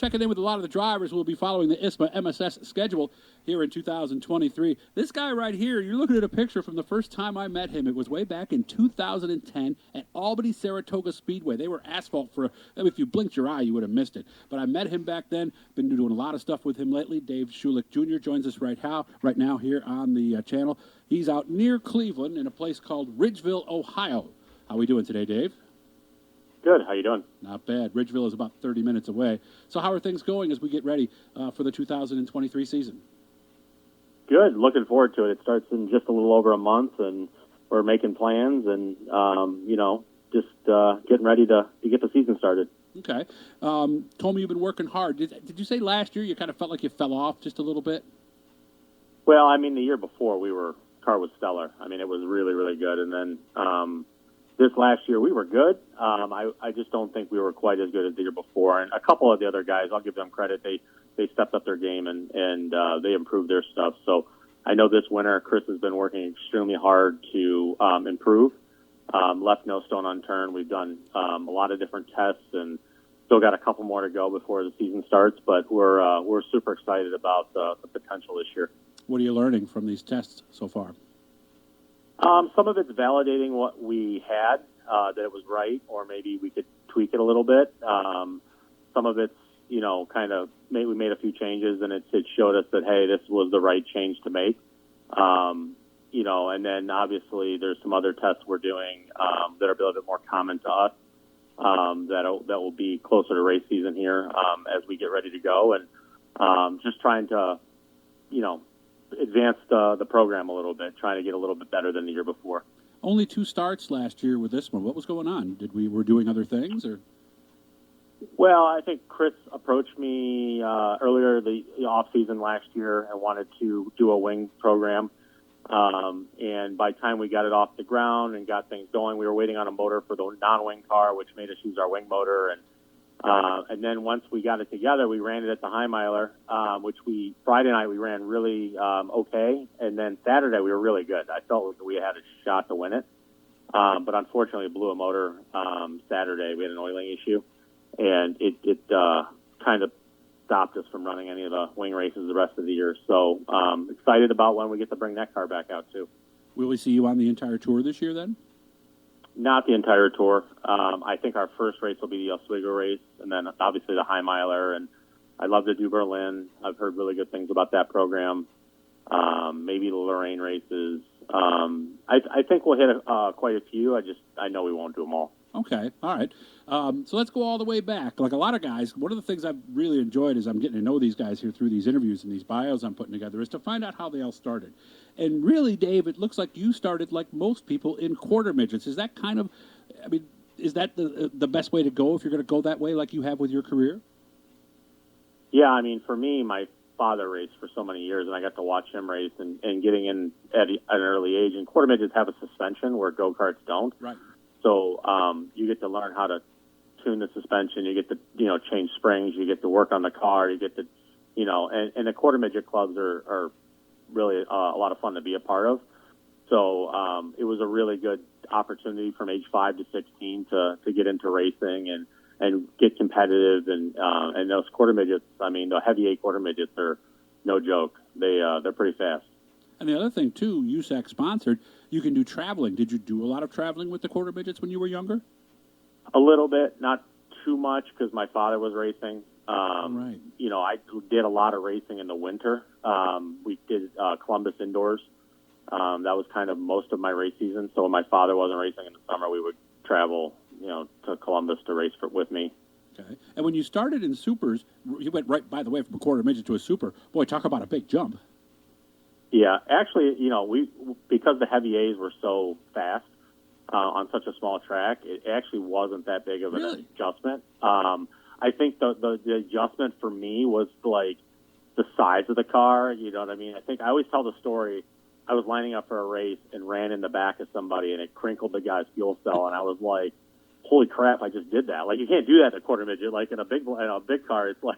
checking in with a lot of the drivers who will be following the ISMA MSS schedule here in 2023. This guy right here, you're looking at a picture from the first time I met him. It was way back in 2010 at Albany-Saratoga Speedway. They were asphalt for, if you blinked your eye, you would have missed it. But I met him back then. Been doing a lot of stuff with him lately. Dave Shullick Jr. joins us right now here on the channel. He's out near Cleveland in a place called Ridgeville, Ohio. How we doing today, Dave? Good. How you doing? Not bad. Ridgeville is about 30 minutes away. So how are things going as we get ready for the 2023 season? Good. Looking forward to it. It starts in just a little over a month, and we're making plans and, just getting ready to get the season started. Okay. Told me you've been working hard. Did you say last year you kind of felt like you fell off just a little bit? Well, I mean, the year before car was stellar. I mean, it was really, really good. And then this last year we were good. I just don't think we were quite as good as the year before. And a couple of the other guys, I'll give them credit. They stepped up their game and they improved their stuff. So I know this winter Chris has been working extremely hard to improve. Left no stone unturned. We've done a lot of different tests and still got a couple more to go before the season starts. But we're super excited about the potential this year. What are you learning from these tests so far? Some of it's validating what we had, that it was right, or maybe we could tweak it a little bit. Some of it's, we made a few changes, and it showed us that, hey, this was the right change to make. And then obviously there's some other tests we're doing that are a little bit more common to us that will be closer to race season here as we get ready to go. And just trying to, advance the program a little bit, trying to get a little bit better than the year before. Only 2 starts last year with this one. What was going on? Were doing other things, or? Well, I think Chris approached me earlier the off season last year and wanted to do a wing program. And by the time we got it off the ground and got things going, we were waiting on a motor for the non-wing car, which made us use our wing motor. And then once we got it together, we ran it at the High Miler, which Friday night we ran really okay. And then Saturday we were really good. I felt like we had a shot to win it. But unfortunately it blew a motor Saturday. We had an oiling issue. And it kind of stopped us from running any of the wing races the rest of the year. So excited about when we get to bring that car back out too. Will we see you on the entire tour this year then? Not the entire tour. I think our first race will be the Oswego race, and then obviously the High Miler. And I'd love to do Berlin. I've heard really good things about that program. Maybe the Lorraine races. I think we'll hit quite a few. I know we won't do them all. Okay, all right. So let's go all the way back. Like a lot of guys, one of the things I've really enjoyed is I'm getting to know these guys here through these interviews and these bios I'm putting together is to find out how they all started. And really, Dave, it looks like you started like most people in quarter midgets. Is that is that the best way to go if you're going to go that way like you have with your career? Yeah, I mean, for me, my father raced for so many years, and I got to watch him race and getting in at an early age. And quarter midgets have a suspension where go-karts don't. Right. So you get to learn how to tune the suspension. You get to, change springs. You get to work on the car. You get to, and the quarter midget clubs are really a lot of fun to be a part of. So it was a really good opportunity from age 5 to 16 to get into racing and get competitive. And those quarter midgets, I mean, the heavy A quarter midgets are no joke. They're pretty fast. And the other thing, too, USAC sponsored, you can do traveling. Did you do a lot of traveling with the quarter midgets when you were younger? A little bit, not too much, because my father was racing. Right. I did a lot of racing in the winter. We did Columbus indoors. That was kind of most of my race season. So when my father wasn't racing in the summer, we would travel, to Columbus to race with me. Okay. And when you started in supers, you went right, by the way, from a quarter midget to a super. Boy, talk about a big jump. Yeah, actually, because the heavy A's were so fast on such a small track, it actually wasn't that big of an adjustment. I think the adjustment for me was like the size of the car. You know what I mean? I always tell the story. I was lining up for a race and ran in the back of somebody, and it crinkled the guy's fuel cell, and I was like, "Holy crap! I just did that!" Like you can't do that in a quarter midget. Like in a big car, it's like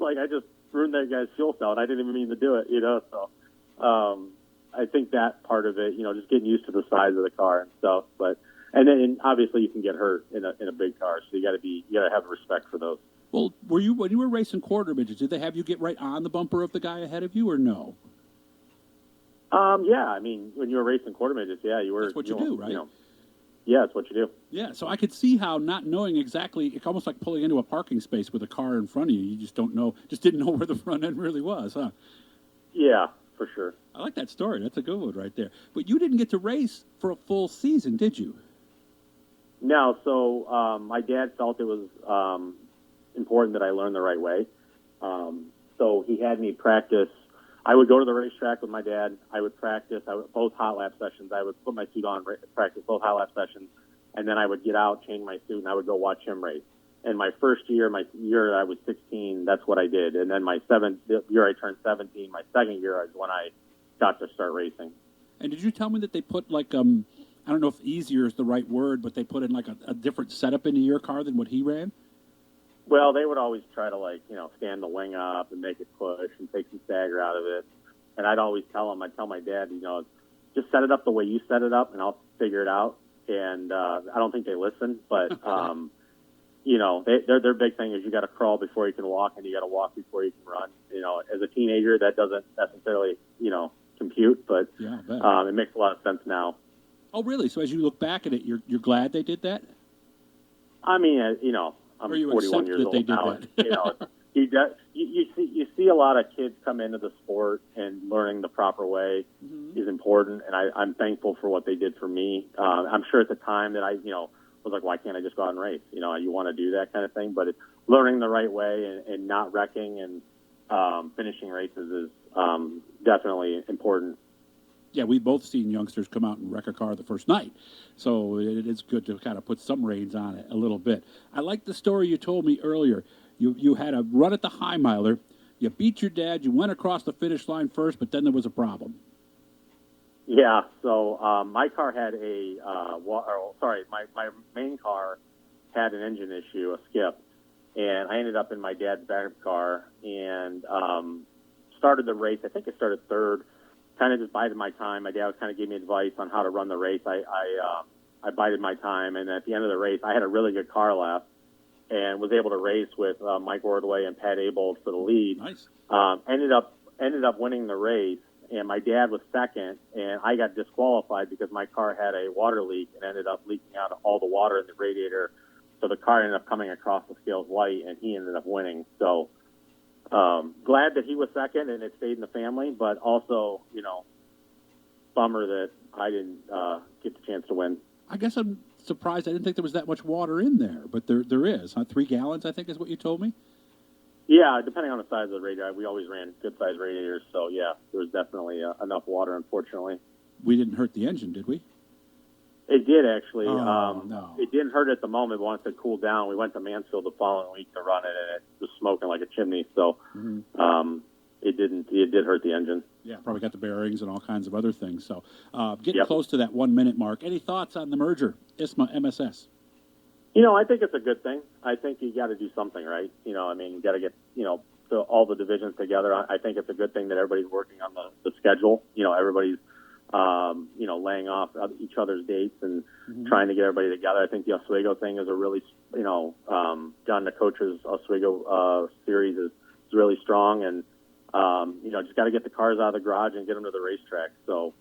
like I just ruined that guy's fuel cell, and I didn't even mean to do it. So. I think that part of it, just getting used to the size of the car and stuff. But And then obviously you can get hurt in a big car, so you got to have respect for those. Well, when you were racing quarter midgets, did they have you get right on the bumper of the guy ahead of you, or no? Yeah, I mean, when you were racing quarter midgets, yeah, you were. That's what you do, right? Yeah, that's what you do. Yeah, so I could see how not knowing exactly, it's almost like pulling into a parking space with a car in front of you. You just don't know, just didn't know where the front end really was, huh? Yeah, for sure. I like that story. That's a good one right there. But you didn't get to race for a full season, did you? No, so my dad felt it was important that I learn the right way. So he had me practice. I would go to the racetrack with my dad. I would practice both hot lap sessions. I would put my suit on, practice both hot lap sessions, and then I would get out, change my suit, and I would go watch him race. And my year I was 16, that's what I did. And then the year I turned 17, my second year is when I got to start racing. And did you tell me that they put I don't know if easier is the right word, but they put in like a different setup into your car than what he ran? Well, they would always try to stand the wing up and make it push and take some stagger out of it. And I'd always tell my dad, just set it up the way you set it up and I'll figure it out. And I don't think they listen, but their big thing is you got to crawl before you can walk and you got to walk before you can run. As a teenager, that doesn't necessarily compute, but yeah, I bet. it makes a lot of sense now. Oh, really? So as you look back at it, you're glad they did that? I mean, I'm or you 41 accept years that old they did now. that? You see a lot of kids come into the sport, and learning the proper way is important. And I'm thankful for what they did for me. I'm sure at the time that I was like, why can't I just go out and race? You want to do that kind of thing, but it's learning the right way and not wrecking and finishing races is definitely important. Yeah, we've both seen youngsters come out and wreck a car the first night. So it is good to kind of put some reins on it a little bit. I like the story you told me earlier. You had a run at the high miler. You beat your dad. You went across the finish line first, but then there was a problem. Yeah, so my car had my main car had an engine issue, a skip, and I ended up in my dad's backup car and started the race. I think I started third. Kind of just bided my time. My dad kind of gave me advice on how to run the race. I bided my time, and at the end of the race, I had a really good car left and was able to race with Mike Ordway and Pat Abel for the lead. Nice. Ended up winning the race, and my dad was second, and I got disqualified because my car had a water leak and ended up leaking out all the water in the radiator. So the car ended up coming across the scales white, and he ended up winning. So glad that he was second and it stayed in the family, but also, bummer that I didn't get the chance to win. I guess I'm surprised. I didn't think there was that much water in there, but there is. Huh? 3 gallons, I think, is what you told me? Yeah, depending on the size of the radiator. We always ran good-sized radiators, so, yeah, there was definitely enough water, unfortunately. We didn't hurt the engine, did we? It did, actually. No. It didn't hurt at the moment, but once it cooled down, we went to Mansfield the following week to run it, and it was smoking like a chimney, so it did hurt the engine. Yeah, probably got the bearings and all kinds of other things. So getting close to that 1 minute mark. Any thoughts on the merger, ISMA, MSS? I think it's a good thing. I think you got to do something, right? You got to get, all the divisions together. I think it's a good thing that everybody's working on the schedule. Everybody's, laying off each other's dates and trying to get everybody together. I think the Oswego thing is a really, John the coach's Oswego series is really strong, and just got to get the cars out of the garage and get them to the racetrack. So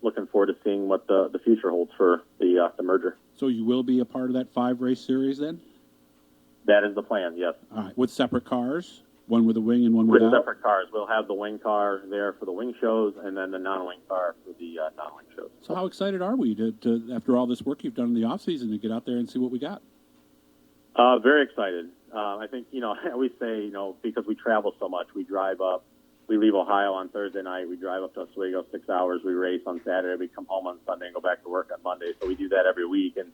looking forward to seeing what the future holds for the merger. So you will be a part of that 5-race series then? That is the plan, yes. All right, with separate cars? One with a wing and one with without? Separate cars. We'll have the wing car there for the wing shows and then the non-wing car for the non-wing shows. So how excited are we to after all this work you've done in the off-season, to get out there and see what we got? Very excited. I think, I always say, because we travel so much, we drive up. We leave Ohio on Thursday night. We drive up to Oswego 6 hours. We race on Saturday. We come home on Sunday and go back to work on Monday. So we do that every week. And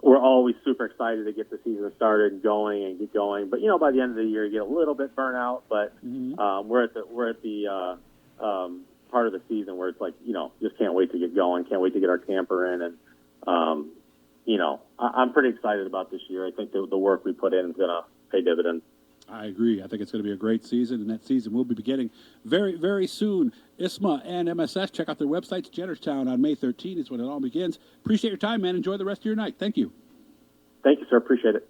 we're always super excited to get the season started and going and get going. But, by the end of the year, you get a little bit burnt out. But we're at the part of the season where it's like, just can't wait to get going. Can't wait to get our camper in. And, I'm pretty excited about this year. I think the work we put in is going to pay dividends. I agree. I think it's going to be a great season, and that season will be beginning very, very soon. ISMA and MSS, check out their websites. Jennerstown on May 13th is when it all begins. Appreciate your time, man. Enjoy the rest of your night. Thank you. Thank you, sir. Appreciate it.